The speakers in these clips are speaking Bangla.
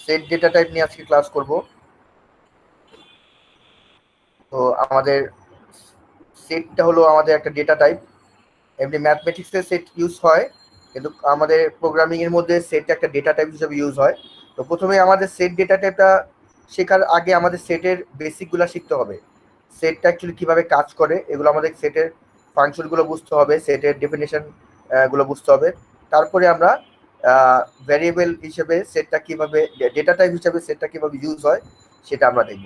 সেট ডেটা টাইপ নিয়ে আজকে ক্লাস করব। তো আমাদের সেটটা হলো আমাদের একটা ডেটা টাইপ। এমনি ম্যাথমেটিক্সে সেট ইউজ হয়, কিন্তু আমাদের প্রোগ্রামিং এর মধ্যে সেট একটা ডেটা টাইপ হিসেবে ইউজ হয়। তো প্রথমে আমাদের সেট ডেটা টাইপটা শেখার আগে আমাদের সেটের বেসিকগুলো শিখতে হবে। সেটটা অ্যাকচুয়ালি কিভাবে কাজ করে এগুলো আমাদের সেটের ফাংশনগুলো বুঝতে হবে, সেটের ডেফিনেশন গুলো বুঝতে হবে। তারপরে আমরা ভ্যারিয়েবল হিসেবে সেটটা কিভাবে, ডেটা টাইপ হিসেবে সেটটা কিভাবে ইউজ হয় সেটা আমরা দেখব।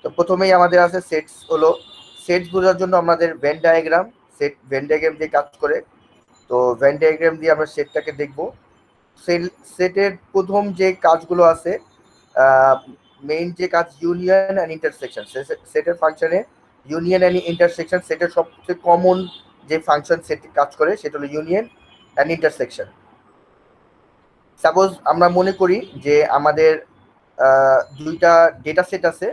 তো প্রথমেই আমাদের আছে সেটস হলো, সেট বোঝার জন্য আমাদের Venn diagram, set Venn diagram দিয়ে কাজ করে। তো ভেন ডায়াগ্রাম দিয়ে আমরা সেটটাকে দেখব। সেটের প্রথম যে কাজগুলো আছে, মেইন যে কাজ ইউনিয়ন অ্যান্ড ইন্টারসেকশন। সেটের ফাংশনে ইউনিয়ন অ্যান্ড ইন্টারসেকশন, সেটের সবচেয়ে কমন যে ফাংশন সেট কাজ করে সেটা হলো ইউনিয়ন অ্যান্ড ইন্টারসেকশন। সাপোজ আমরা মনে করি যে আমাদের দুইটা ডেটা সেট আছে।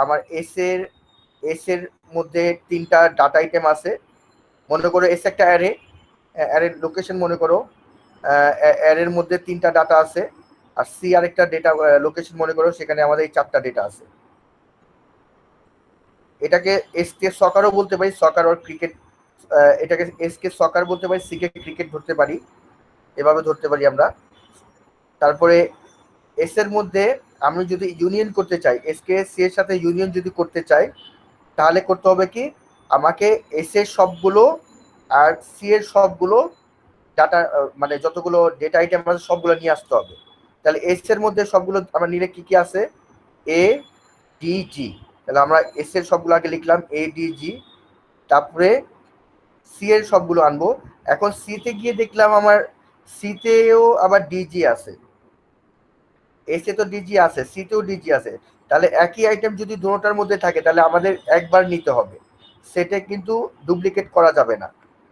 আমার এস এর মধ্যে তিনটা ডাটা আইটেম আছে। মনে করো এস একটা অ্যারে, অ্যারের লোকেশন মনে করো, অ্যারের মধ্যে তিনটা ডাটা আছে। আর সি আরেকটা ডেটা লোকেশন মনে করো, সেখানে আমাদের এই চারটা ডেটা আছে। এটাকে এস কে সকারও বলতে পারি, সকার আর ক্রিকেট। এটাকে এস কে সকার বলতে পারি, সি কে ক্রিকেট ধরতে পারি, এভাবে ধরতে পারি আমরা। তারপরে এস এর মধ্যে আমি যদি ইউনিয়ন করতে চাই, এস কে সি এর সাথে ইউনিয়ন যদি করতে চাই, তাহলে করতে হবে কি, আমাকে এস এর সবগুলো আর সি এর সবগুলো ডাটা, মানে যতগুলো ডেটা আইটেম আছে সবগুলো নিয়ে আসতে হবে। তাহলে এস এর মধ্যে সবগুলো আমরা নিলে কি কি আছে, এ ডি জি। তাহলে আমরা এস এর সবগুলো আগে লিখলাম এ ডি জি, তারপরে সি এর সবগুলো আনবো। এখন সিতে গিয়ে দেখলাম আমার সিতেও আবার ডিজি আছে, এসে তো ডিজি আছে, সিতেও ডিজি আছে। তাহলে একই আইটেম যদি দুটোটার মধ্যে থাকে তাহলে আমাদের একবার নিতে হবে। সেটে কিন্তু ডুপ্লিকেট করা যাবে না,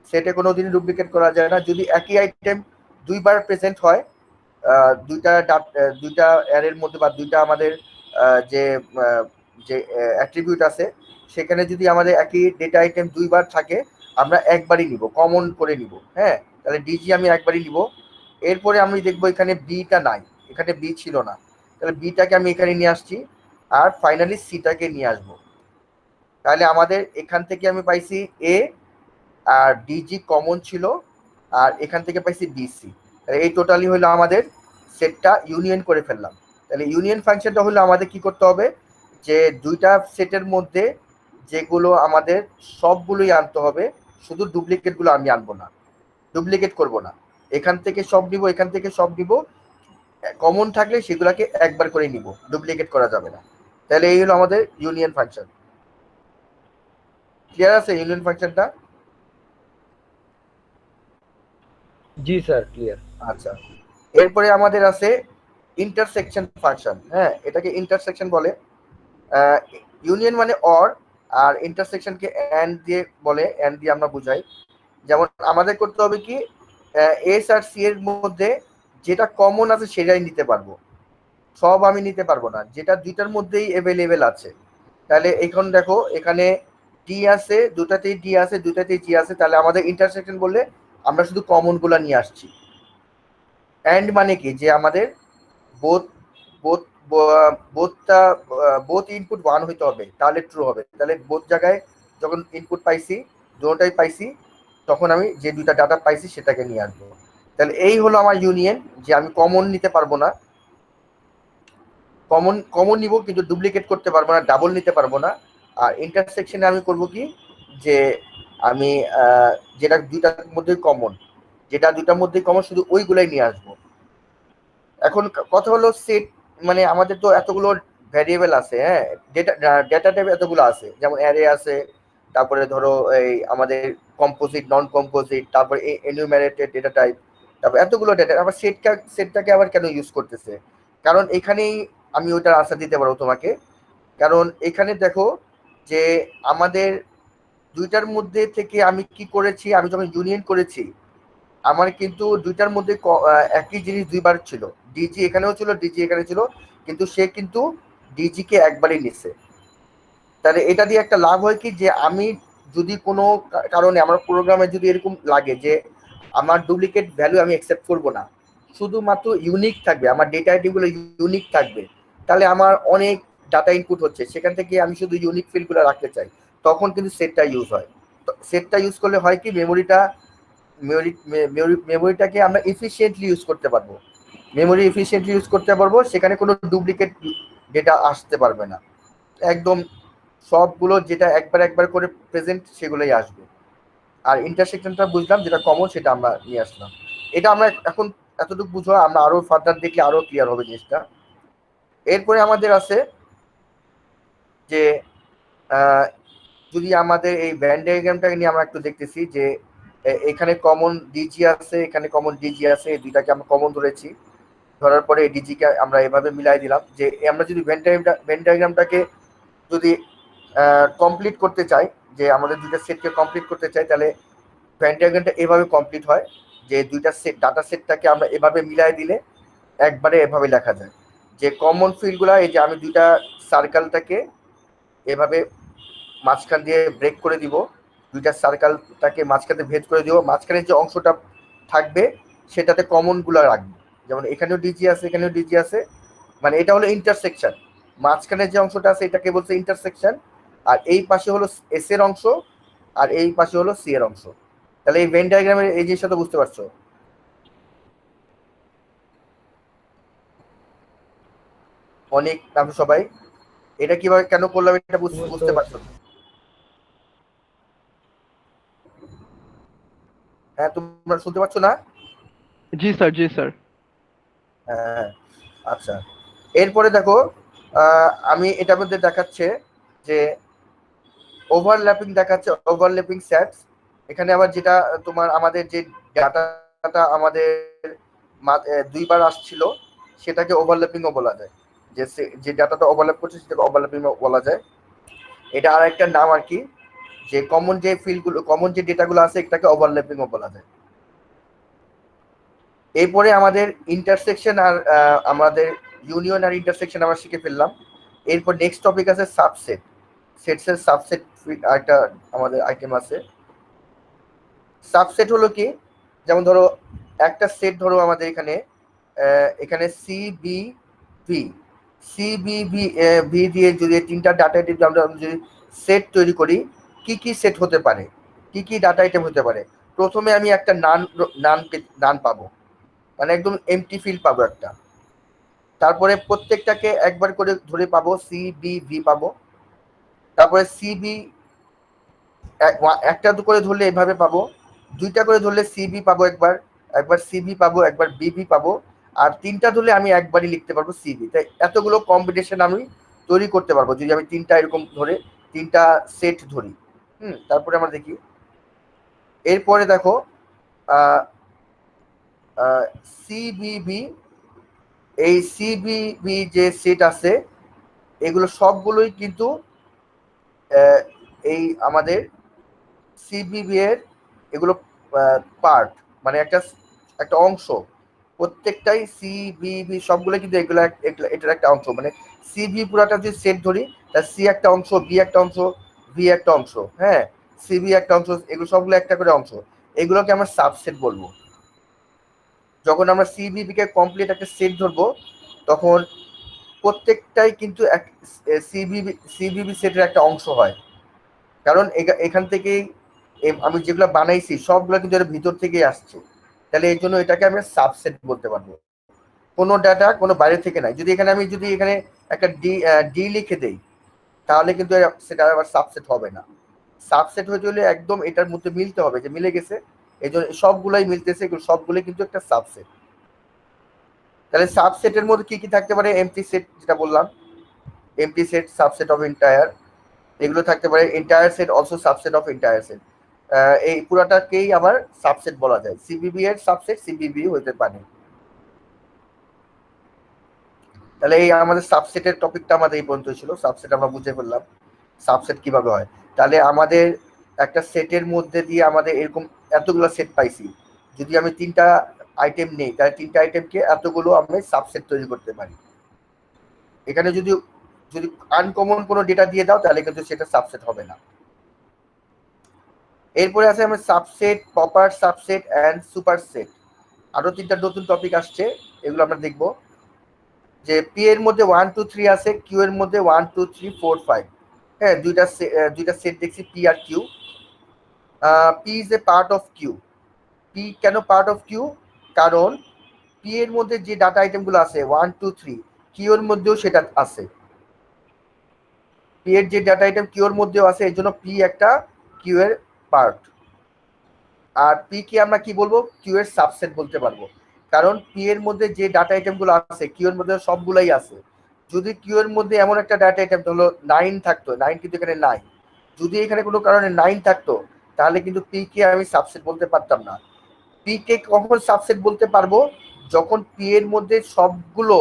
সেটে কোনোদিনই ডুপ্লিকেট করা যায় না। যদি একই আইটেম দুইবার প্রেজেন্ট হয়, দুইটা অ্যারের মধ্যে বা দুইটা আমাদের যে যে অ্যাট্রিবিউট আছে, সেখানে যদি আমাদের একই ডেটা আইটেম দুইবার থাকে, আমরা একবারই নিব, কমন করে নিব। হ্যাঁ, তাহলে ডিজি আমি একবারই নিব। এরপরে আমি দেখবো এখানে বিটা নাই, এখানে বি ছিল না, তাহলে বিটাকে আমি এখানে নিয়ে আসছি। আর ফাইনালি সিটাকে নিয়ে আসবো। তাহলে আমাদের এখান থেকে আমি পাইছি এ আর ডিজি কমন ছিল, আর এখান থেকে পাইছি বিসি। এই টোটালি হলো আমাদের সেটটা ইউনিয়ন করে ফেললাম। তাহলে ইউনিয়ন ফাংশনটা হলো আমাদের কি করতে হবে, যে দুইটা সেটের মধ্যে যেগুলো আমাদের সবগুলোই আনতে হবে, শুধু ডুপ্লিকেটগুলো আমি আনবো না, ডুপ্লিকেট করব না। এখান থেকে সব নিব, এখান থেকে সব নিব, কমন থাকলে সেগুলোকে একবার করে নিব, ডুপ্লিকেট করা যাবে না। তাহলে এই হলো আমাদের ইউনিয়ন ফাংশন। ক্লিয়ার আছে ইউনিয়ন ফাংশনটা? জি স্যার, ক্লিয়ার। আচ্ছা, এরপরে আমাদের আছে ইন্টারসেকশন ফাংশন। হ্যাঁ, এটাকে ইন্টারসেকশন বলে। ইউনিয়ন মানে অর, আর ইন্টারসেকশনকে এন্ড দিয়ে বলে, এন্ড দিয়ে আমরা বুঝাই। যেমন আমাদের করতে হবে কি, এস আর সি এর মধ্যে যেটা কমন আছে সেটাই নিতে পারবো, সব আমি নিতে পারবো না, যেটা দুইটার মধ্যেই অ্যাভেলেবেল আছে। তাহলে এখন দেখো এখানে ডি আছে, দুটাতেই ডি আছে, দুটাতেই জি আছে, তাহলে আমাদের ইন্টারসেকশন বললে আমরা শুধু কমন গুলা নিয়ে আসছি। এন্ড মানে কি, যে আমাদের বোথ বোথ বোথটা বোথ ইনপুট ওয়ান হইতে হবে, তাহলে ট্রু হবে। তাহলে বোথ জায়গায় যখন ইনপুট পাইছি, দুটোটাই পাইছি, তখন আমি যে দুইটা ডাটা পাইছি সেটাকে নিয়ে আসবো। তাহলে এই হলো আমার ইউনিয়ন, যে আমি কমন নিতে পারবো না, কমন কমন নিব কিন্তু ডুপ্লিকেট করতে পারবো না, ডাবল নিতে পারবো না। আর ইন্টারসেকশনে আমি করব কি, যে আমি যেটা দুইটার মধ্যে কমন, যেটা দুইটার মধ্যে কমন শুধু ওইগুলাই নিয়ে আসবো। এখন কথা হলো সেট, মানে আমাদের তো এতগুলো ভ্যারিয়েবল আছে। হ্যাঁ, ডেটা ডেটা টাইপ এতগুলো আছে, যেমন অ্যারে আছে, তারপরে ধরো এই আমাদের কম্পোজিট, নন কম্পোজিট, তারপরে এনিউমারেটেড ডেটা টাইপ, তারপর এতগুলো ডেটা। আবার সেটটাকে আবার কেন ইউজ করতেছে, কারণ এখানেই আমি ওইটার আনসার দিতে পারবো তোমাকে। কারণ এখানে দেখো যে আমাদের দুইটার মধ্যে থেকে আমি কি করেছি, আমি যখন ইউনিয়ন করেছি, আমার কিন্তু দুইটার মধ্যে একই জিনিস দুইবার ছিল। ডিজি এখানেও ছিল, ডিজি এখানে ছিল, কিন্তু সে কিন্তু ডিজি কে একবারই নিচ্ছে। তাহলে এটা দিয়ে একটা লাভ হয় কি, যে আমি যদি কোনো কারণে আমার প্রোগ্রামে যদি এরকম লাগে যে আমার ডুপ্লিকেট ভ্যালু আমি অ্যাকসেপ্ট করব না, শুধুমাত্র ইউনিক থাকবে, আমার ডেটা আইটেমগুলো ইউনিক থাকবে, তাহলে আমার অনেক ডাটা ইনপুট হচ্ছে, সেখান থেকে আমি শুধু ইউনিক ফিল্ডগুলো রাখতে চাই, তখন কিন্তু সেটটা ইউজ হয়। সেটটা ইউজ করলে হয় কি, মেমোরিটাকে আমরা এফিসিয়েন্টলি ইউজ করতে পারবো, মেমোরি এফিসিয়েন্টলি ইউজ করতে পারবো, সেখানে কোনো ডুপ্লিকেট ডেটা আসতে পারবে না, একদম সবগুলো যেটা একবার একবার করে প্রেজেন্ট সেগুলোই আসবে। আর ইন্টারসেকশনটা বুঝলাম, যেটা কমন সেটা আমরা নিয়ে আসলাম। এটা আমরা এখন এতটুকু বুঝো, আমরা আরো ফার্দার দেখলে আরো ক্লিয়ার হবে জিনিসটা। এরপরে আমাদের আছে যে যদি আমাদের এই ভ্যান ডায়াগ্রামটাকে নিয়ে আমরা একটু দেখতেছি যে এখানে কমন ডিজি আছে, এখানে কমন ডিজি আছে, এই দুইটাকে আমরা কমন ধরেছি, ধরার পরে এই ডিজিকে আমরা এভাবে মিলাই দিলাম যে আমরা যদি ভ্যান ডায়াগ্রামটাকে যদি কমপ্লিট করতে চাই, যে আমাদের দুইটা সেটকে কমপ্লিট করতে চাই, তাহলে ভ্যান ডায়াগ্রামটা এভাবে কমপ্লিট হয় যে দুইটা সেট ডাটা সেটটাকে আমরা এভাবে মিলাই দিলে একবারে এভাবে লেখা যায় যে কমন ফিল্ডগুলো, এই যে আমি দুইটা সার্কেলটাকে এভাবে মাঝখান দিয়ে ব্রেক করে দিব, দুইটা সার্কেলটাকে মাঝখানে ভেদ করে দিব, মাঝখানে যে অংশটা থাকবে সেটাতে কমনগুলো রাখবো, যেমন এখানেও ডিজি আছে, এখানেও ডিজি আছে, মানে এটা হলো ইন্টারসেকশন, মাঝখানে যে অংশটা আছে এটাকে বলছে ইন্টারসেকশন, আর এই পাশে হলো এস এর অংশ, আর এই পাশে হলো সি এর অংশ। তাহলে এই ভেন ডায়াগ্রামের এই জিনিসটা তো বুঝতে পারছো অনেক, আমি সবাই এটা কিভাবে কেন করলাম এটা বুঝতে বুঝতে পারছি। পারছো? হ্যাঁ, তোমরা শুনতে পাচ্ছ না? जी सर, जी सर। হ্যাঁ, আচ্ছা। এরপরে দেখো, আমি এটার মধ্যে দেখাচ্ছে যে ওভারল্যাপিং দেখাচ্ছে, ওভারল্যাপিং সেটস। এখানে আবার যেটা তোমার আমাদের যে ডাটাটা আমাদের দুইবার আসছিল সেটাকে ওভারল্যাপিংও বলা যায়, যে ডাটাটা ওভারল্যাপ করছে সেটাকে ওভারল্যাপিং বলা যায়। এটা আর একটা নাম আর কি, যে কমন যে ফিল্ডগুলো, কমন যে ডেটাগুলো আছে এটাকে ওভারল্যাপিংও বলা যায়। এরপরে আমাদের ইন্টারসেকশন আর আমাদের ইউনিয়ন আর ইন্টারসেকশন আমরা শিখে ফেললাম। এরপর নেক্সট টপিক আছে সাবসেট, সেটসের সাবসেট একটা আমাদের আইটেম আছে। সাবসেট হলো কি, যেমন ধরো একটা সেট ধরো আমাদের এখানে এখানে C B V, C B V V দিয়ে যদি তিনটা ডাটা আইটেম আমরা যদি সেট তৈরি করি, কি কি সেট হতে পারে, কি কি ডাটা আইটেম হতে পারে? প্রথমে আমি একটা নান পাবো, মানে একদম এমটি ফিল্ড পাবো একটা, তারপরে প্রত্যেকটাকে একবার করে ধরে পাবো সি বি ভি পাবো, তারপরে সি বি একটা করে ধরলে এভাবে পাবো, দুইটা করে ধরলে সিবি পাবো, একবার একবার সিবি পাবো, একবার বিবি পাবো, আর তিনটা ধরলে আমি একবারই লিখতে পারবো সিবি। তাই এতগুলো কম্বিনেশন আমি তৈরি করতে পারবো যদি আমি তিনটা এরকম ধরে তিনটা সেট ধরি। তারপরে আমরা দেখি, এরপরে দেখো সিবিবি, এই সিবিবি যে সেট আছে এগুলো সবগুলোই কিন্তু এই আমাদের সিবিবি এর এগুলো পার্ট, মানে একটা একটা অংশ, প্রত্যেকটাই সিবিবি সবগুলো কিন্তু এগুলো এটার একটা অংশ, মানে সিবি পুরাটা যদি সেট ধরি তার সি একটা অংশ, বি একটা অংশ, ভি একটা অংশ, হ্যাঁ, সিবি একটা অংশ, এগুলো সবগুলো একটা করে অংশ, এগুলোকে আমরা সাবসেট বলবো। যখন আমরা সিবিবি কে কমপ্লিট একটা সেট ধরবো তখন প্রত্যেকটাই কিন্তু এক সিবিবি সেটের একটা অংশ হয়, কারণ এখান থেকেই আমি যেগুলো বানাইছি সবগুলো কিন্তু এর ভিতর থেকেই আসছে, তাহলে এই জন্য এটাকে আমরা সাবসেট বলতে পারবো। কোনো ডাটা কোনো বাইরে থেকে নাই, যদি এখানে আমি যদি এখানে একটা ডি লিখে দেই তাহলে কিন্তু সেটা আবার সাবসেট হবে না। সাবসেট হয়ে গেলে একদম এটার মধ্যে মিলতে হবে, যে মিলে গেছে, এই জন্য সবগুলাই মিলতেছে, সবগুলোই কিন্তু একটা সাবসেট। তাহলে সাবসেটের মধ্যে কি কি থাকতে পারে? এমটি সেট, যেটা বললাম, MT set subset of entire, এগুলো থাকতে পারে। Entire set also subset of entire set, এই পুরাটাকেই আবার সাবসেট বলা যায়। সিবিবি এর সাবসেট সিবিবি হতে পারে। তাহলে এই আমাদের সাবসেটের টপিকটা আমাদের এই পর্যন্ত ছিল, সাবসেট আমরা বুঝে ফেললাম সাবসেট কিভাবে হয়। তাহলে আমাদের একটা সেটের মধ্যে দিয়ে আমাদের এরকম এতগুলো সেট পাইছি, যদি আমি তিনটা আইটেম নেই তাহলে তিনটা আইটেমকে এতগুলো আমি সাবসেট তৈরি করতে পারি। এখানে যদি যদি আনকমন কোনো ডেটা দিয়ে দাও তাহলে কিন্তু সেটা সাবসেট হবে না। এরপরে আছে আমার subset, proper subset and superset. আরো 3টা নতুন টপিক আসছে, এগুলো আমরা দেখব। যে পি এর মধ্যে 1 2 3 আছে, কিউ এর মধ্যে 1 2 3 4 5। হ্যাঁ, দুইটা সেট দেখছি, পি আর Q. P is a part of Q. P কেন পার্ট অফ কিউ? কারণ পি এর মধ্যে যে ডাটা আইটেমগুলো আছে 1 2 3, কিউ এর মধ্যেও সেটা আছে। পি এর যে ডাটা আইটেম কিউ এর মধ্যেও আছে, এর জন্য পি একটা কিউ এর পার্ট। আর পি কে আমরা কি বলবো? কিউ এর সাবসেট বলতে পারবো, কারণ পি এর মধ্যে যে ডাটা আইটেমগুলো আছে কিউ এর মধ্যে সবগুলাই আছে। যদি কিউ এর মধ্যে এমন একটা ডাটা আইটেম হলো 9 থাকতো, 9 কিন্তু এখানে নাই, যদি এখানে কোনো কারণে 9 থাকতো, তাহলে কিন্তু পি কে আমি সাবসেট বলতে পারতাম না। পি কে কখন সাবসেট বলতে পারবো? যখন পি এর মধ্যে সবগুলো,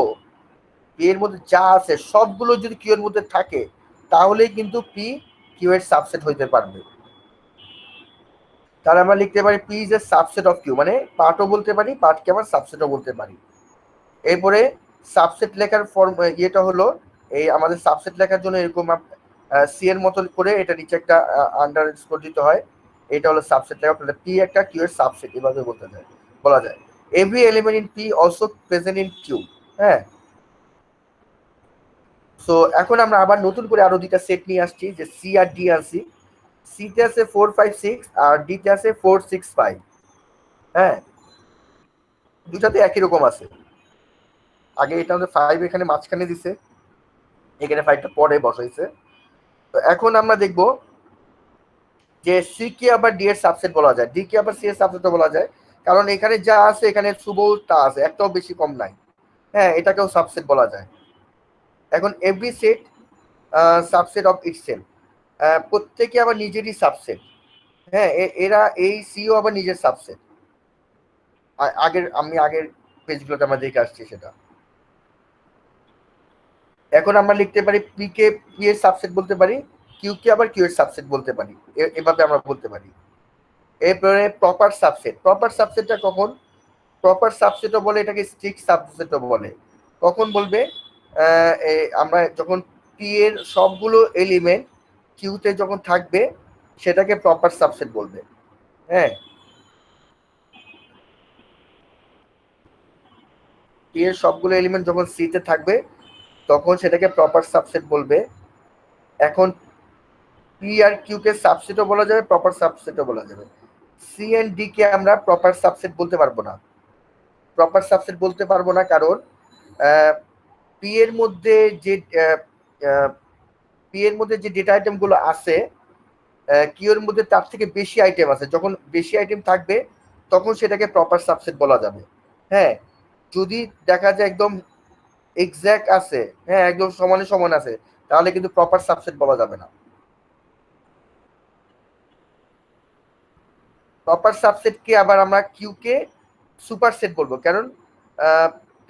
পি এর মধ্যে যা আছে সবগুলো যদি কিউ এর মধ্যে থাকে, তাহলেই কিন্তু পি কিউ এর সাবসেট হইতে পারবে। তাহলে আমরা লিখতে পারি P is a subset of Q, মানে পার্টও বলতে পারি, পার্টকে আবার সাবসেটও বলতে পারি। এরপরে সাবসেট লেখার ফর্ম ইয়েটা হলো, এই আমাদের সাবসেট লেখার জন্য এরকম সি এর মতো করে এটা নিচে একটা আন্ডারস্কোর দিতে হয়, এটা হলো সাবসেট লেখা। পি একটা কিউ এর সাবসেট, এভাবে বলা যায়। Every element in P also present in Q. হ্যাঁ, সো এখন আমরা আবার নতুন করে আরো দুইটা সেট নিয়ে আসছি, যে সি আর ডি আনছি। সিতে আছে 4 5 6 আর ডিতে আছে 4 6 5। হ্যাঁ, দুটাতে একই রকম আছে। আগে এটা আমাদের 5 এখানে মাঝখানে দিছে, এখানে 5টা পরে বসাইছে। তো এখন আমরা দেখব যে সি কে আবার ডি এর সাবসেট বলা যায়, ডি কে আবার সি এর সাবসেট বলা যায়, কারণ এখানে যা আছে এখানে শুভটা আছে, একটাও বেশি কম নাই। হ্যাঁ, এটাকেও সাবসেট বলা যায়। এখন every set subset of itself, প্রত্যেকে আবার নিজেরই সাবসেট। হ্যাঁ, এরা এই সিও আবার নিজের সাবসেট। আগের পেজগুলোতে আমরা দেখে আসছি সেটা। এখন আমরা লিখতে পারি পি কে পি এর সাবসেট বলতে পারি, কিউ কে আবার কিউ এর সাবসেট বলতে পারি, এভাবে আমরা বলতে পারি। এরপরে প্রপার সাবসেট। প্রপার সাবসেটটা কখন? প্রপার সাবসেটও বলে, এটাকে স্ট্রিক্ট সাবসেটও বলে। কখন বলবে? আমরা যখন পি এর সবগুলো এলিমেন্ট কিউতে যখন থাকবে, সেটাকে প্রপার সাবসেট বলবে। হ্যাঁ, পি এর সবগুলো এলিমেন্ট যখন সিতে থাকবে, তখন সেটাকে প্রপার সাবসেট বলবে। এখন পি আর কিউ কে সাবসেটও বলা যাবে, প্রপার সাবসেটও বলা যাবে। সি এন্ড ডি কে আমরা প্রপার সাবসেট বলতে পারবো না। প্রপার সাবসেট বলতে পারবো না কারণ পি এর মধ্যে যে পি এর মধ্যে যে ডেটা আইটেম গুলো আছে, কিউ এর মধ্যে তার থেকে বেশি আইটেম আছে। যখন বেশি আইটেম থাকবে, তখন সেটাকে প্রপার সাবসেট বলা যাবে। হ্যাঁ, যদি দেখা যায় একদম এক্সাক্ট আছে, হ্যাঁ একদম সমানে সমান আছে, তাহলে কিন্তু প্রপার সাবসেট বলা যাবে না। প্রপার সাবসেটকে আবার আমরা কিউ কে সুপারসেট বলবো, কারণ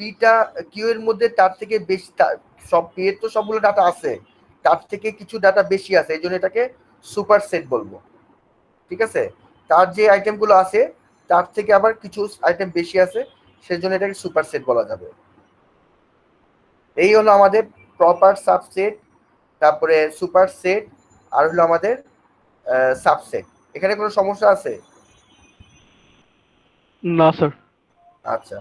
পিটা কিউ এর মধ্যে তার থেকে বেশি, সব পি এর তো সবগুলো ডাটা আছে, তার থেকে কিছু ডাটা বেশি আছে, এই জন্য এটাকে সুপারসেট বলবো। ঠিক আছে, তার যে আইটেমগুলো আছে তার থেকে আবার কিছু আইটেম বেশি আছে, সেই জন্য এটাকে সুপারসেট বলা যাবে। এই হলো আমাদের প্রপার সাবসেট, তারপরে সুপারসেট, আর হলো আমাদের সাবসেট। এখানে কোনো সমস্যা আছে? না স্যার। আচ্ছা,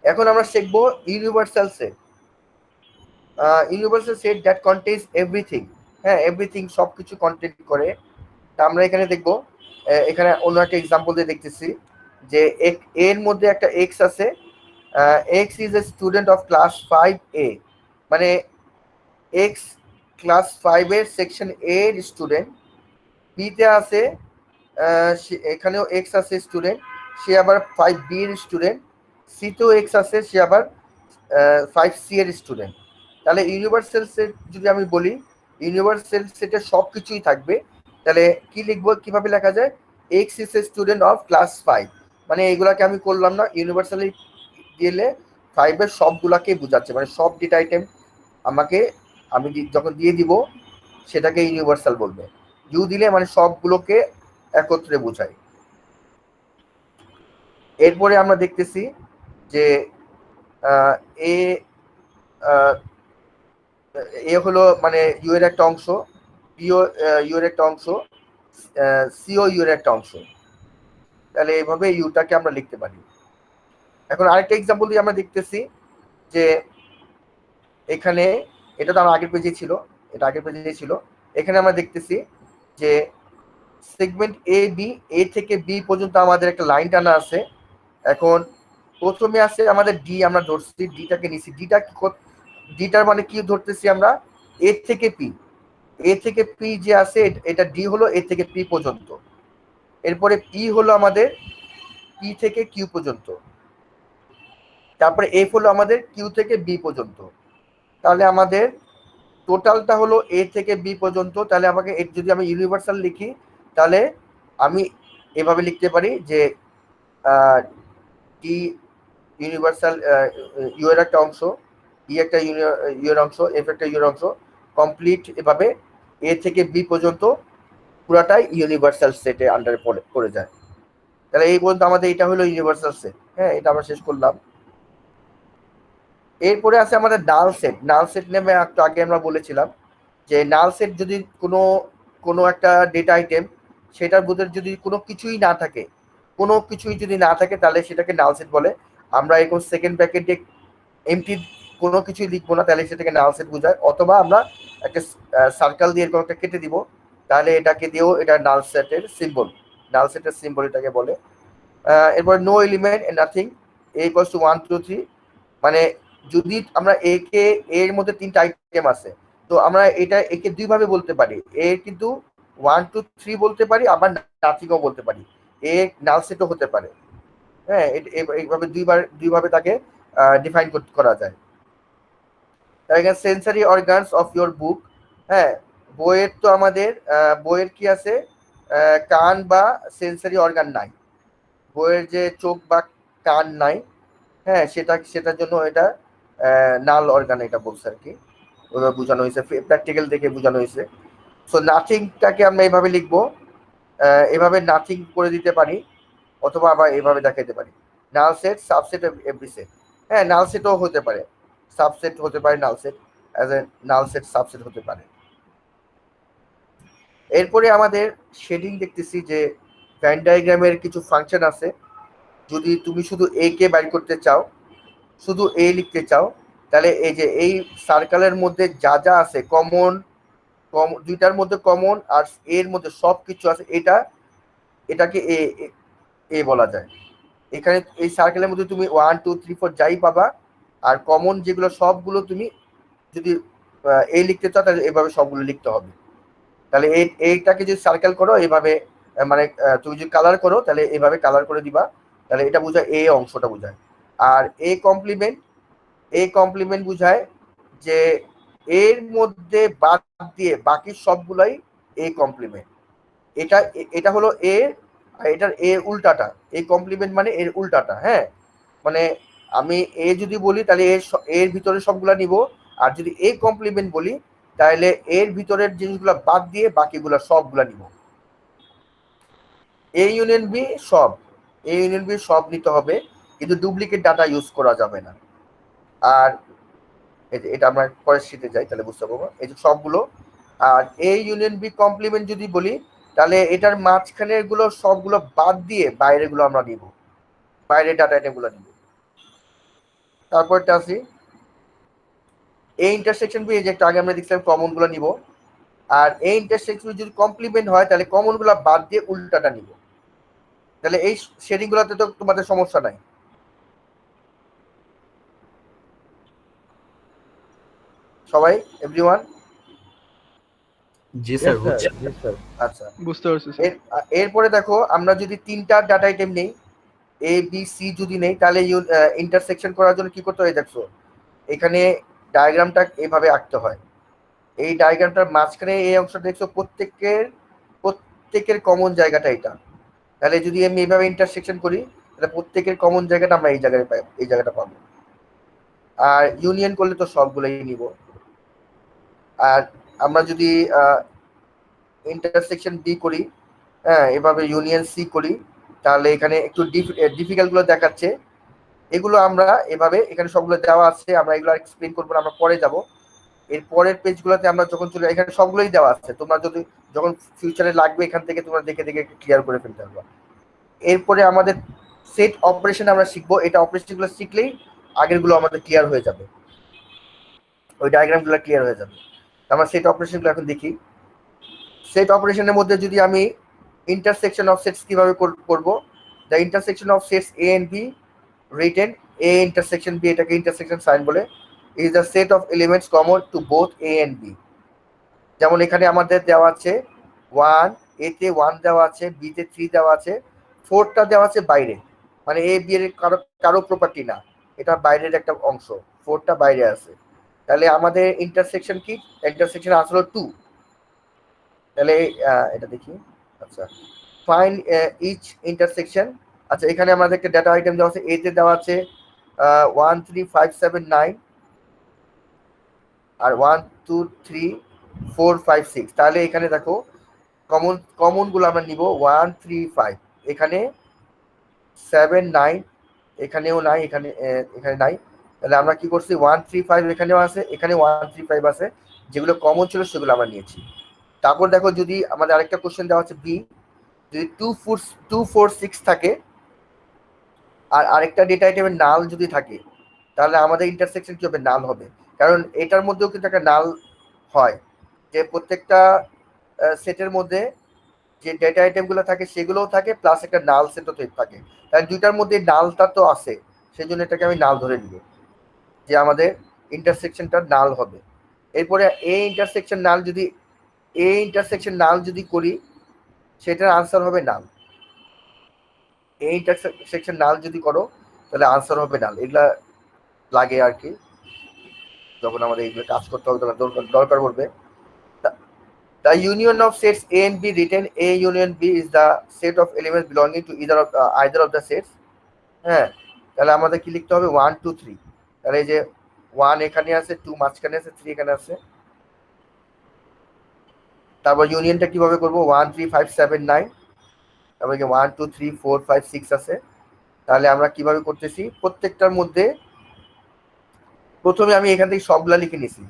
এখন আমরা শিখব universal set. Universal said that contains everything. হ্যাঁ, এভরিথিং সবকিছু কন্টেইন করে। তা আমরা এখানে দেখব, এখানে অন্য একটা এক্সাম্পল দিয়ে দেখতেছি যে এর মধ্যে একটা এক্স আছে। X is a student of class 5A, মানে এক্স ক্লাস 5 এর সেকশন এ এর স্টুডেন্ট। বিতে আছে, এখানেও এক্স আছে স্টুডেন্ট, সে আবার 5B এর স্টুডেন্ট। সিতেও এক্স আছে, সে আবার 5C এর স্টুডেন্ট। তাহলে ইউনিভার্সাল সেট যদি আমি বলি, ইউনিভার্সাল সেটে সব কিছুই থাকবে, তাহলে কি লিখবো, কিভাবে লেখা যায়? X is a student of class 5, মানে এগুলাকে আমি করলাম না, ইউনিভার্সালি দিলে 5 এর সবগুলাকে বোঝাচ্ছে, মানে সব ডেটা আইটেম আমাকে আমি যখন দিয়ে দিব, সেটাকে ইউনিভার্সাল বলবে। ইউ দিলে মানে সবগুলোকে একত্রে বোঝায়। এরপরে আমরা দেখতেছি যে এ এ হলো মানে ইউ এর একটা অংশ, বিও ইউ এর একটা অংশ, সিও ইউ এর একটা অংশ। তাহলে এইভাবে ইউটাকে আমরা লিখতে পারি। এখন আরেকটা এক্সাম্পল দিয়ে আমরা দেখতেছি যে এখানে, এটা তো আমার আগের পেজে ছিল, এটা আগের পেজে ছিল। এখানে আমরা দেখতেছি যে সেগমেন্ট এ থেকে বি পর্যন্ত আমাদের একটা লাইন টানা আছে। এখন প্রথমে আছে আমাদের ডি, আমরা ধরছি ডিটাকে নিছি। ডিটার মানে কি ধরতেছি আমরা? এ থেকে পি। এ থেকে পি যে আছে এটা ডি হলো এ থেকে পি পর্যন্ত। এরপরে পি হলো আমাদের পি থেকে কিউ পর্যন্ত। তারপরে এফ হলো আমাদের কিউ থেকে বি পর্যন্ত। তাহলে আমাদের টোটালটা হলো এ থেকে বি পর্যন্ত। তাহলে আমাকে যদি আমি ইউনিভার্সাল লিখি, তাহলে আমি এভাবে লিখতে পারি যে টি ইউনিভার্সাল, ইউ এর একটা অংশ, ই একটা ইউ এর অংশ, এফ একটা ইউ এর অংশ, কমপ্লিট এভাবে এ থেকে বি পর্যন্ত পুরাটাই ইউনিভার্সাল সেটে আন্ডারে পড়ে যায়। তাহলে এই পর্যন্ত আমাদের এটা হলো ইউনিভার্সাল সেট। হ্যাঁ, এটা আমরা শেষ করলাম। এরপরে আছে আমাদের নাল সেট। নাল সেট নেমে একটু আগে আমরা বলেছিলাম যে নাল সেট যদি কোনো কোনো একটা ডেটা আইটেম, সেটার ভিতরে যদি কোনো কিছুই না থাকে, কোনো কিছুই যদি না থাকে তাহলে সেটাকে নাল সেট বলে। আমরা এরকম সেকেন্ড ব্র্যাকেটে এমটি কোনো কিছুই লিখবো না, তাহলে সেটাকে নাল সেট বোঝায়। অথবা আমরা একটা সার্কেল দিয়ে এরকম একটা কেটে দিব, তাহলে এটাকে দিয়েও এটা নাল সেটের সিম্বল, নাল সেটের সিম্বল এটাকে বলে। এরপর no element and nothing A equals to 1 2 3, মানে যদি আমরা একে এর মধ্যে তিনটা আইটেম আছে, তো আমরা এটা একে দুই ভাবে বলতে পারি। এ কিন্তু 1 2 3 বলতে পারি, আবার নাথিংও বলতে পারি। এ নাল সেটও হতে পারে। হ্যাঁ, এইভাবে দুইভাবে তাকে ডিফাইন করা যায়। এখানে sensory organs of your book. হ্যাঁ, বইয়ের তো আমাদের বইয়ের কি আছে, কান বা সেন্সরি অর্গান নাই। বইয়ের যে চোখ বা কান নাই, হ্যাঁ, সেটার জন্য এটা নাল অর্গান এটা বলছে আর কি, ওইভাবে বোঝানো হয়েছে, প্র্যাকটিক্যাল দেখে বোঝানো হয়েছে। সো নাথিংটাকে আমরা এভাবে লিখবো, এভাবে নাথিং করে দিতে পারি, অথবা আবার এভাবে দেখাইতে পারি null set subset every set. হ্যাঁ, নাল সেটও হতে পারে, সাবসেট হতে পারে, null set as a null set subset হতে পারে। এরপরে আমাদের শেডিং দেখতেছি যে ভ্যান ডায়াগ্রামের কিছু ফাংশন আছে। যদি তুমি শুধু এ কে বাইর করতে চাও, শুধু এ লিখতে চাও, তাহলে এই যে এই সার্কেলের মধ্যে যা যা আছে কমন, দুইটার মধ্যে কমন আর এর মধ্যে সব কিছু আছে, এটাকে এ এ বলা যায়। এখানে এই সার্কেলের মধ্যে তুমি 1 2 3 4 যাই পাবা, আর কমন যেগুলো সবগুলো তুমি যদি এই লিখতে চাও তাহলে এইভাবে সবগুলো লিখতে হবে। তাহলে এইটাকে যদি সার্কেল করো এইভাবে, মানে তুমি যদি কালার করো তাহলে এইভাবে কালার করে দিবা, তাহলে এটা বোঝায় এ অংশটা বোঝায়। আর এ কমপ্লিমেন্ট বোঝায় যে এর মধ্যে বাদ দিয়ে বাকি সবগুলাই এ কমপ্লিমেন্ট। এটা এটা হলো এ, আর এটার এর উল্টাটা। এই কমপ্লিমেন্ট মানে এর উল্টাটা। হ্যাঁ, মানে আমি এ যদি বলি তাহলে এর ভিতরে সবগুলা নিব, আর যদি এ কমপ্লিমেন্ট বলি তাহলে এর ভিতরের জিনিসগুলো বাদ দিয়ে বাকিগুলা সবগুলা নিব। এ ইউনিয়ন বি সব, এ ইউনিয়ন বি সব নিতে হবে, কিন্তু ডুপ্লিকেট ডাটা ইউজ করা যাবে না। আর এটা আমরা পরের শীটে যাই তাহলে বুঝতে পারবো এই যে সবগুলো। আর এ ইউনিয়ন বি কমপ্লিমেন্ট যদি বলি তাহলে এটার মাঝখানের গুলো সবগুলো বাদ দিয়ে বাইরের গুলো আমরা নিব, বাইরের ডাটা আইটেম গুলো নিব। তারপরটা আসি এই ইন্টারসেকশন বি, এই যে একটা আগে আমরা দেখছিলাম কমন গুলো নিব। আর এই ইন্টারসেকশন যদি কমপ্লিমেন্ট হয় তাহলে কমন গুলো বাদ দিয়ে উল্টাটা নিব। তাহলে এই শেডিং গুলোতে তো তোমাদের সমস্যা নাই। সবাই, এভরিওয়ান? জি স্যার, Yes, sir. বুঝছি। Yes, sir. আচ্ছা, বুঝতে পারছি স্যার। এরপরে দেখো আমরা যদি তিনটা ডাটা আইটেম নেই, এ বি সি যদি নেই, তাহলে ইন্টারসেকশন করার জন্য কি করতে হয় দেখছো, এখানে ডায়াগ্রামটা এভাবে আঁকতে হয়। এই ডায়াগ্রামটার মাঝখানে এই অংশটা দেখছো, প্রত্যেকের কমন জায়গাটা এটা। তাহলে যদি আমি এইভাবে ইন্টারসেকশন করি তাহলে প্রত্যেকের কমন জায়গাটা আমরা এই জায়গায় পাই, এই জায়গাটা পাবো। আর ইউনিয়ন করলে তো সবগুলোই নিব। আর আমরা যদি ইন্টারসেকশন বি করি, হ্যাঁ, এভাবে ইউনিয়ন সি করি, তাহলে এখানে একটু ডিফিকাল্ট গুলো দেখাচ্ছে। এগুলো আমরা এভাবে এখানে সবগুলো দেওয়া আছে, আমরা এগুলো এক্সপ্লেন করবো না, আমরা পরে যাব। এর পরের পেজগুলোতে আমরা যখন চলে, এখানে সবগুলোই দেওয়া আছে, তোমরা যদি যখন ফিউচারে লাগবে এখান থেকে তোমরা দেখে দেখে ক্লিয়ার করে ফেলতে পারবা। এরপরে আমাদের সেট অপারেশন আমরা শিখবো। এটা অপারেশনগুলো শিখলেই আগেরগুলো আমাদের ক্লিয়ার হয়ে যাবে, ওই ডায়াগ্রামগুলো ক্লিয়ার হয়ে যাবে। আমরা সেট অপারেশনগুলো এখন দেখি। সেট অপারেশনের মধ্যে যদি আমি ইন্টারসেকশন অফ সেটস কিভাবে করব, the intersection of sets A and B written A intersection B, এটাকে ইন্টারসেকশন সাইন বলে, is the set of elements common to both A and B. যেমন এখানে আমাদের দেওয়া আছে 1, এতে 1 দেওয়া আছে, বিতে 3 দেওয়া আছে, 4টা দেওয়া আছে বাইরে, মানে এ বি এর কারো প্রপার্টি না, এটা বাইরের একটা অংশ, 4টা বাইরে আছে। তাহলে আমাদের ইন্টারসেকশন কি? ইন্টারসেকশন আসলে 2। তাহলে এটা দেখি। আচ্ছা, ফাইন্ড ইচ ইন্টারসেকশন। আচ্ছা, এখানে আমাদের একটা ডাটা আইটেম দেওয়া আছে, এতে দেওয়া আছে 1 3 5 7 9 আর 1 2 3 4 5 6। তাহলে এখানে দেখো কমনগুলো আমরা নিব 1 3 5, এখানে 7 9, এখানেও নাই, এখানে নাই। তাহলে আমরা কি করছি, 1 3 5 এখানেও আছে, এখানে 1 3 5 আছে, যেগুলো কমন ছিল সেগুলো আমরা নিয়েছি। তারপর দেখো যদি আমাদের আরেকটা কোশ্চেন দেওয়া আছে বি, যদি 2 4 6 থাকে আর আরেকটা ডেটা আইটেমের নাল যদি থাকে, তাহলে আমাদের ইন্টারসেকশন কি হবে? নাল হবে। কারণ এটার মধ্যেও কিন্তু একটা নাল হয়, যে প্রত্যেকটা সেটের মধ্যে যে ডেটা আইটেমগুলো থাকে সেগুলোও থাকে, প্লাস একটা নাল সেটও থাকে। তাই দুইটার মধ্যে নালটা তো আছে, সেই জন্য এটাকে আমি নাল ধরে নিব, যে আমাদের ইন্টারসেকশনটা নাল হবে। এরপরে এ ইন্টারসেকশন নাল যদি করি, সেটার আনসার হবে নাল। এ ইন্টারসেকশন নাল যদি করো, তাহলে আনসার হবে নাল। এগুলা লাগে আর কি, যখন আমাদের এগুলো কাজ করতে হবে তখন দরকার পড়বে। The union of sets A and B written A union B is the set of elements belonging to either of the sets. হ্যাঁ, তাহলে আমাদের কি লিখতে হবে? 1 2 3। তাহলে এই যে 1 এখানে আছে, 2 মাঝখানে আছে, 3 এখানে আছে। তারপর ইউনিয়নটা কিভাবে করব? 1 3 5 7 9, তারপর 1 2 3 4 5 6 আছে। তাহলে আমরা কিভাবে করতেছি, প্রত্যেকটার মধ্যে প্রথমে আমি এখান থেকে সবগুলা লিখে নিছি,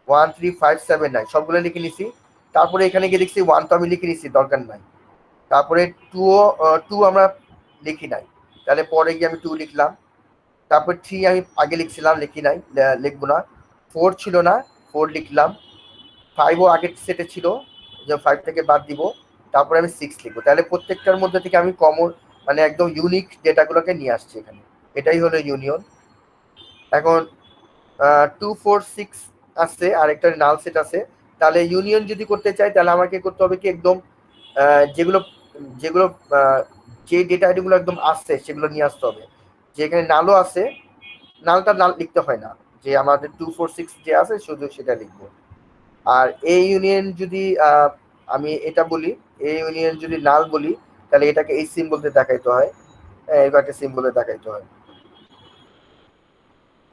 1 3 5 7 9 সবগুলো লিখে নিছি। তারপরে এখানে গিয়ে দেখছি 1 তো আমি লিখে নিছি, দরকার নাই। তারপরে 2 আমরা লিখি নাই, তাহলে পরে গিয়ে আমি 2 লিখলাম। তারপর 3 আমি আগে লিখছিলাম, লিখি নাই, লিখবো না। 4 ছিল না, 4 লিখলাম। 5ও আগের সেটে ছিল, যে 5 থেকে বাদ দিব। তারপরে আমি 6 লিখবো। তাহলে প্রত্যেকটার মধ্যে থেকে আমি কমন, মানে একদম ইউনিক ডেটাগুলোকে নিয়ে আসছি এখানে। এটাই হলো ইউনিয়ন। এখন 2 4 6 আছে আর একটা নাল সেট আছে। তাহলে ইউনিয়ন যদি করতে চাই, তাহলে আমাকে করতে হবে কি, একদম যেগুলো যেগুলো যে ডেটা আইডিগুলো একদম আসছে সেগুলো নিয়ে আসতে হবে। যে এখানে নালও আছে, নালটা নাল লিখতে হয় না, যে আমাদের 2 4 6 যে আছে শুধু সেটা লিখবো। আর এই ইউনিয়ন যদি আমি এটা বলি, এই ইউনিয়ন যদি নাল বলি, তাহলে এটাকে এই সিম্বলতে দেখাইতে হয়, এবার একটা সিম্বলে দেখাইতে হয়।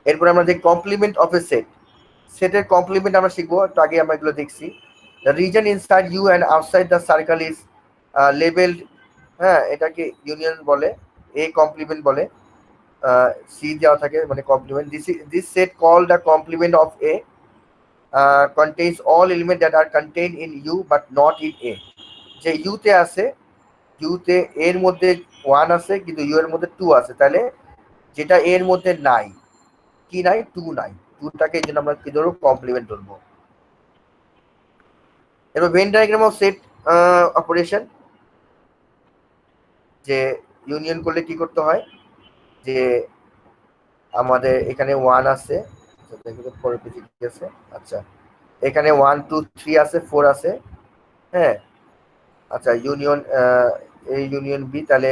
এরপর আমরা যে কমপ্লিমেন্ট অফ এ সেট, সেটের কমপ্লিমেন্ট আমরা শিখবো। একটু আগে আমরা এগুলো দেখছি। The region inside U and outside the circle is labelled, হ্যাঁ, এটাকে ইউনিয়ন বলে, এ কমপ্লিমেন্ট বলে। সি দেওয়া থাকে মানে complement. This set call the complement of A contains all elements that are contained in U but not in A. যে ইউতে আছে, ইউতে এর মধ্যে 1 আছে কিন্তু ইউ এর মধ্যে 2 আছে, তাহলে যেটা এর মধ্যে নাই, কি নাই? 2 নাই। 2টাকে এই জন্য আমরা কি ধরবো? কমপ্লিমেন্ট ধরবো। এবার Venn diagram of set operation, যে ইউনিয়ন করলে কি করতে হয়, যে আমাদের এখানে 1 আছে, পরে পেজে কি আছে, আচ্ছা এখানে 1 2 3 আছে, 4 আছে, হ্যাঁ। আচ্ছা, ইউনিয়ন এই ইউনিয়ন বি, তাহলে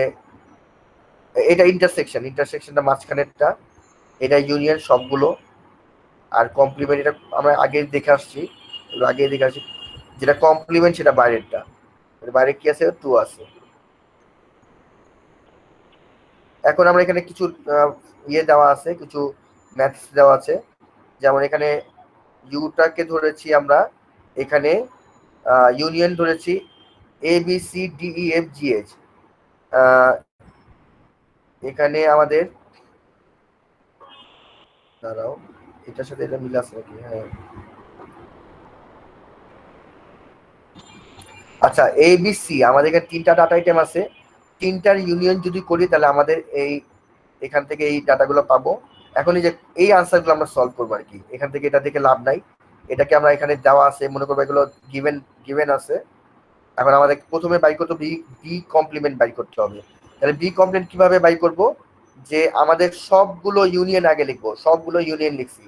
এটা ইন্টারসেকশনটা মাঝখানেরটা, এটা ইউনিয়ন সবগুলো। আর কমপ্লিমেন্ট এটা আমরা আগে দেখে আসছি, যেটা কমপ্লিমেন্ট সেটা বাইরেরটা, বাইরে কি আছে? 2 আছে। এখন আমরা এখানে কিছু ইয়ে দেওয়া আছে, কিছু ম্যাথস দেওয়া আছে। যেমন এখানে ইউটাকে ধরেছি আমরা, এখানে ইউনিয়ন ধরেছি A B C D E F G H. এখানে আমাদের, দাঁড়াও, এটার সাথে এটা মিল আছে নাকি? হ্যাঁ, আচ্ছা, এ বি সি আমাদের এখানে 3টা ডাটা আইটেম আছে। তিনটার ইউনিয়ন যদি করি তাহলে আমাদের এখান থেকে এই ডাটাগুলো পাবো। এখন এই যে এই আনসারগুলো আমরা সলভ করবো আর কি। এখান থেকে এটা দেখে লাভ নাই, এটাকে আমরা এখানে দেওয়া আছে মনে করবো, এগুলো গিভেন গিভেন আছে। এখন আমাদের প্রথমে বাই করতে বি বি কমপ্লিমেন্ট বাই করতে হবে। তাহলে বি কমপ্লিমেন্ট কিভাবে বাই করব, যে আমাদের সবগুলো ইউনিয়ন আগে লিখবো, সবগুলো ইউনিয়ন লিখছি,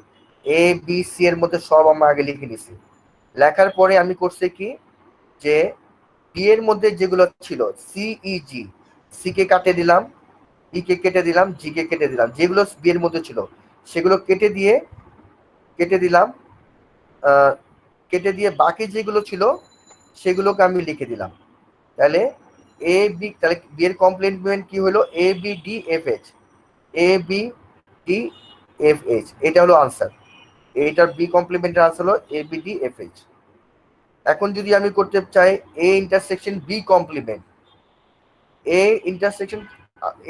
এ বি সি এর মধ্যে সব আমরা আগে লিখে নিছি। লেখার পরে আমি করছি কি, যে বি এর মধ্যে যেগুলো ছিল সিইজি, সি কে কাটে দিলাম, ই কে কেটে দিলাম, জি কে কেটে দিলাম, যেগুলো বি এর মধ্যে ছিল সেগুলো কেটে দিলাম, কেটে দিয়ে বাকি যেগুলো ছিল সেগুলোকে আমি লিখে দিলাম। তাহলে এ বি, তাহলে বি এর কমপ্লিমেন্ট কি হলো, A B D F H, A B D F H, এটা হলো আনসার। এইটার বি কমপ্লিমেন্টের আনসার হলো A B D F H. এখন যদি আমি করতে চাই A intersection B complement, A intersection,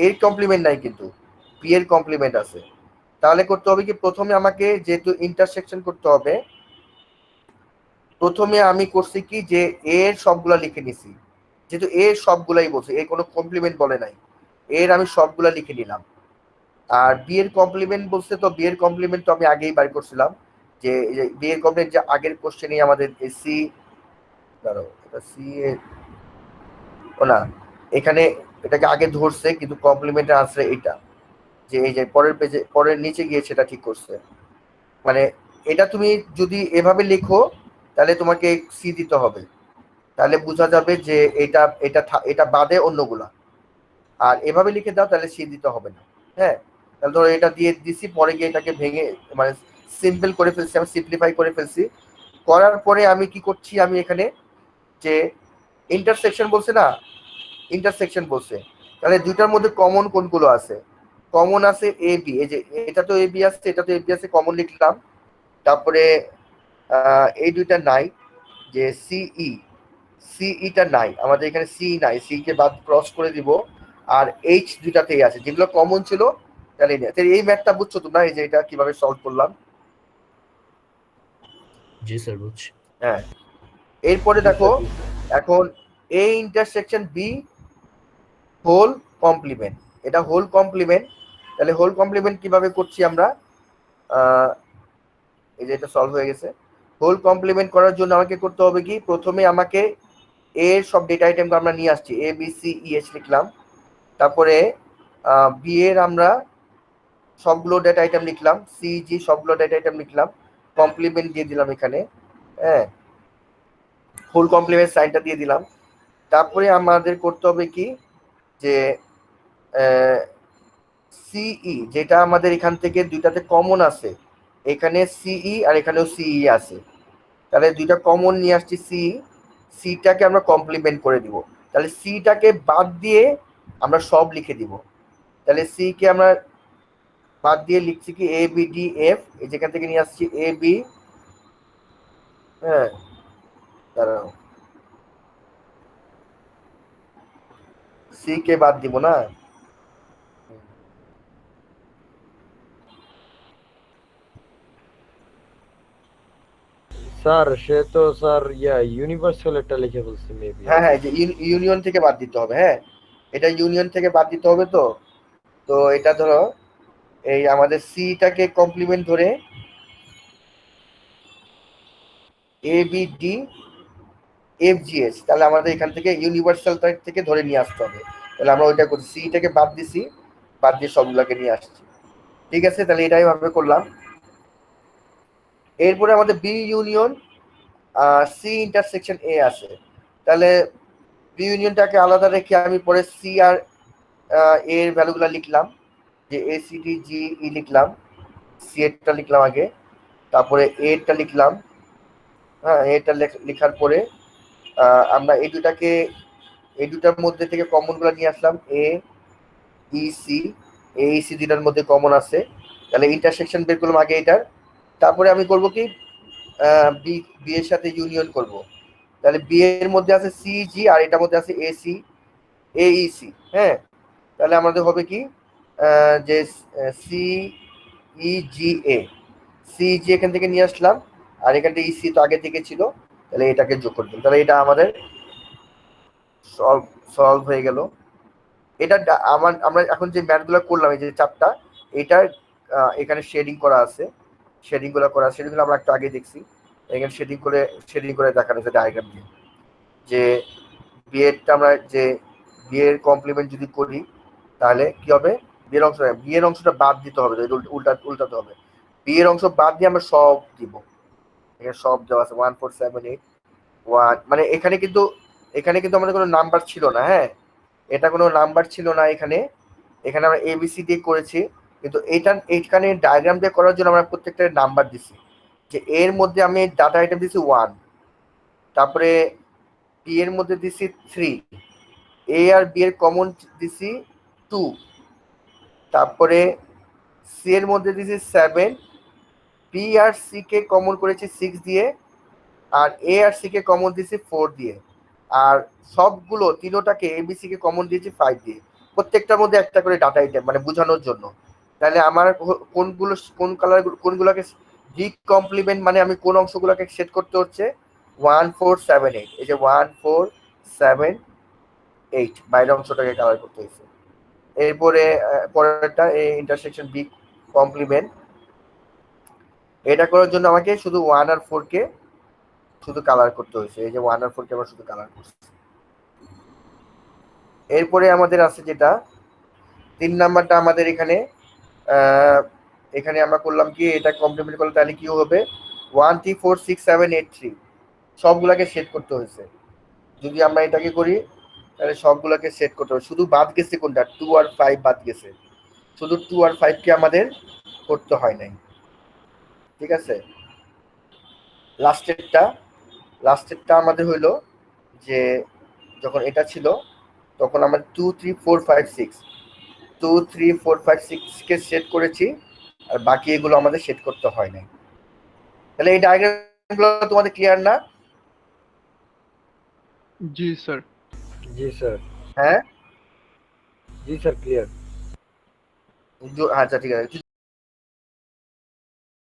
এর কমপ্লিমেন্ট নাই কিন্তু বি এর কমপ্লিমেন্ট আছে, তাহলে করতে হবে কি, প্রথমে আমাকে যেহেতু ইন্টারসেকশন করতে হবে, প্রথমে আমি করছি কি, যে এর সবগুলা লিখে নিছি, যেহেতু এর সবগুলাই বলছে, এর কোনো কমপ্লিমেন্ট বলে নাই, এর আমি সবগুলা লিখে নিলাম। আর বি এর কমপ্লিমেন্ট বলছে, তো বি এর কমপ্লিমেন্ট তো আমি আগেই বার করছিলাম, যে বি এর কমপ্লিমেন্ট যে আগের কোশ্চেনই আমাদের সি, দাঁড়াও এটা সি এ, ও না, এখানে এটাকে আগে ধরছে কিন্তু কমপ্লিমেন্টের আনসার এটা, যে এই যে পরের পেজে পরের নিচে গিয়ে সেটা ঠিক করছে। মানে এটা তুমি যদি এভাবে লিখো তাহলে তোমাকে সি দিতে হবে, তাহলে বোঝা যাবে যে এটা এটা এটা বাদে অন্যগুলা। আর এভাবে লিখে দাও তাহলে সি দিতে হবে না। হ্যাঁ, তাহলে ধরো এটা দিয়ে দিছি, পরে গিয়ে এটাকে ভেঙে মানে সিম্পল করে ফেলছি, আমি সিম্পলিফাই করে ফেলছি। করার পরে আমি কি করছি, আমি এখানে যে ইন্টারসেকশন বলছে না, ইন্টারসেকশন বলছে, তাহলে দুইটার মধ্যে কমন কোনগুলো আছে, কমন আছে এ বি, এই যে এটা তো এ বি আছে, এটা তো এ বি আছে, কমন লিখলাম। তারপরে এই দুইটা নাই, যে সিই, সিইটা নাই আমাদের এখানে, সি নাই, সি কে বাদ ক্রস করে দিব। আর এইচ দুইটাতেই আছে, যেগুলো কমন ছিল তাহলে এই ম্যাথটা বুঝছো তোমরা, এই যে এটা কিভাবে সলভ করলাম? জি স্যার বুঝছি। হ্যাঁ, এরপরে দেখো, এখন A intersection B whole complement, এটা হোল কমপ্লিমেন্ট। তাহলে হোল কমপ্লিমেন্ট কিভাবে করছি আমরা, এই যে এটা সলভ হয়ে গেছে। হোল কমপ্লিমেন্ট করার জন্য আমাকে করতে হবে কি, প্রথমে আমাকে এর সব ডেটা আইটেম আমরা নিয়ে আসছি, এ বি সি ই এইচ লিখলাম। তারপরে বি এর আমরা সবগুলো ডেটা আইটেম লিখলাম, সি জি সবগুলো ডেটা আইটেম লিখলাম, কমপ্লিমেন্ট দিয়ে দিলাম এখানে। হ্যাঁ, হোল কমপ্লিমেন্ট সাইনটা দিয়ে দিলাম। তারপরে আমাদের করতে হবে কি, যে সিই, যেটা আমাদের এখান থেকে দুইটাতে কমন আছে, এখানে সিই আর এখানেও সিই আছে, তাহলে দুইটা কমন নিয়ে আসছি, সিটাকে আমরা কমপ্লিমেন্ট করে দিব। তাহলে সিটাকে বাদ দিয়ে আমরা সব লিখে দিব। তাহলে সি কে আমরা বাদ দিয়ে লিখছি কি, এ বি ডি এফ, এই যেখান থেকে নিয়ে আসছি এ বি, হ্যাঁ দাঁড়াও, সি কে বাদ দিব না, স্যার সে তো স্যার ইউনিভার্সাল একটা লিখে বলছে মেবি। হ্যাঁ হ্যাঁ, যে ইউনিয়ন থেকে বাদ দিতে হবে। হ্যাঁ, এটা ইউনিয়ন থেকে বাদ দিতে হবে। তো তো এটা ধরো এই আমাদের সিটাকে কমপ্লিমেন্ট ধরে A B D F G H, তাহলে আমাদের এখান থেকে ইউনিভার্সাল থেকে ধরে নিয়ে আসতে হবে। তাহলে আমরা ওইটা করছি, সিটাকে বাদ দিছি, বাদ দিয়ে সবগুলোকে নিয়ে আসছি। ঠিক আছে, তাহলে এটাই ভাবে করলাম। এরপরে আমাদের B union C intersection A আছে, তাহলে বি ইউনিয়নটাকে আলাদা রেখে আমি পরে সি আর এর ভ্যালুগুলো লিখলাম, যে এ সি ডি জি ই লিখলাম, সি এরটা লিখলাম আগে, তারপরে এরটা লিখলাম। হ্যাঁ, এটা লেখার পরে আমরা এই দুটার মধ্যে থেকে কমনগুলো নিয়ে আসলাম, এ ই সি, এ ই সি দুটার মধ্যে কমন আছে, তাহলে ইন্টারসেকশন বের করলাম আগে এটার। তারপরে আমি করব কি, বি বি এর সাথে ইউনিয়ন করব। তাহলে বি এর মধ্যে আছে সি জি আর এটার মধ্যে আছে A C, A E C. হ্যাঁ, তাহলে আমাদের হবে কি, যে সি ই জি এ, সি জি এখান থেকে নিয়ে আসলাম, আর এখান থেকে ইসি তো আগে থেকে ছিল, তাহলে এটাকে যোগ করে দিলাম। তাহলে এটা আমাদের সলভ হয়ে গেল। এটা আমরা এখন যে ম্যাথগুলো করলাম এই যে চারটা, এটার এখানে শেডিং করা আছে, শেডিংগুলো আমরা একটু আগে দেখছি। এখানে শেডিং করে দেখানো হয়েছে ডায়াগ্রাম দিয়ে, যে বিয়েরটা আমরা যে বিয়ের কমপ্লিমেন্ট যদি করি তাহলে কি হবে, বিয়ের অংশটা বাদ দিতে হবে, উল্টাতে হবে। বিয়ের অংশ বাদ দিয়ে আমরা সব দিব, এখানে সব দেওয়া আছে 14781, মানে এখানে কিন্তু আমাদের কোনো নাম্বার ছিল না। হ্যাঁ, এটা কোনো নাম্বার ছিল না এখানে আমরা এবিসি দিয়ে করেছি, কিন্তু এইখানে ডায়াগ্রাম দিয়ে করার জন্য আমরা প্রত্যেকটা নাম্বার দিছি, যে এর মধ্যে আমি ডাটা আইটেম দিছি 1, তারপরে পি এর মধ্যে দিছি 3, এ আর বি এর কমন দিছি 2, তারপরে সি এর মধ্যে দিছি 7, বি আর সি কে কমন করেছি 6 দিয়ে, আর এ আর সি কে কমন দিয়েছি 4 দিয়ে, আর সবগুলো তিনোটাকে এবিসি কে কমন দিয়েছি 5 দিয়ে। প্রত্যেকটার মধ্যে একটা করে ডাটা আইটেম, মানে বোঝানোর জন্য। তাহলে আমার কোনগুলোকে ডি কমপ্লিমেন্ট, মানে আমি কোন অংশগুলোকে সেট করতে হচ্ছে 1478, এই যে 1478 বাইরের অংশটাকে কালার করতে হয়েছে। এরপরে পরেরটা ইন্টারসেকশন বি কমপ্লিমেন্ট, এটা করার জন্য আমাকে শুধু 1 আর 4 কে শুধু কালার করতে হয়েছে, এই যে 1 আর 4 কে আমরা শুধু কালার করছি। এরপরে আমাদের আছে যেটা 3 নাম্বারটা, আমাদের এখানে আমরা করলাম কি, এটা কমপ্লিমেন্ট করলে তাহলে কি হবে 1 3 4 6 7 8 3 সবগুলাকে সেট করতে হয়েছে। যদি আমরা এটাকে করি তাহলে সবগুলাকে সেট করতে হবে, শুধু বাদ গেছে কোনটা 2 আর 5 বাদ গেছে, শুধু 2 আর 5 কে আমাদের করতে হয় নাই। ঠিক আছে, লাস্টেরটা আমাদের হইলো যে যখন এটা ছিল তখন আমরা 2 3 4 5 6 2 3 4 5 6 কে সেট করেছি, আর বাকি এগুলো আমাদের সেট করতে হয় নাই। তাহলে এই ডায়াগ্রামগুলো তোমাদের ক্লিয়ার না? जी सर। জি স্যার। হ্যাঁ, জি স্যার, ক্লিয়ার। আচ্ছা ঠিক আছে।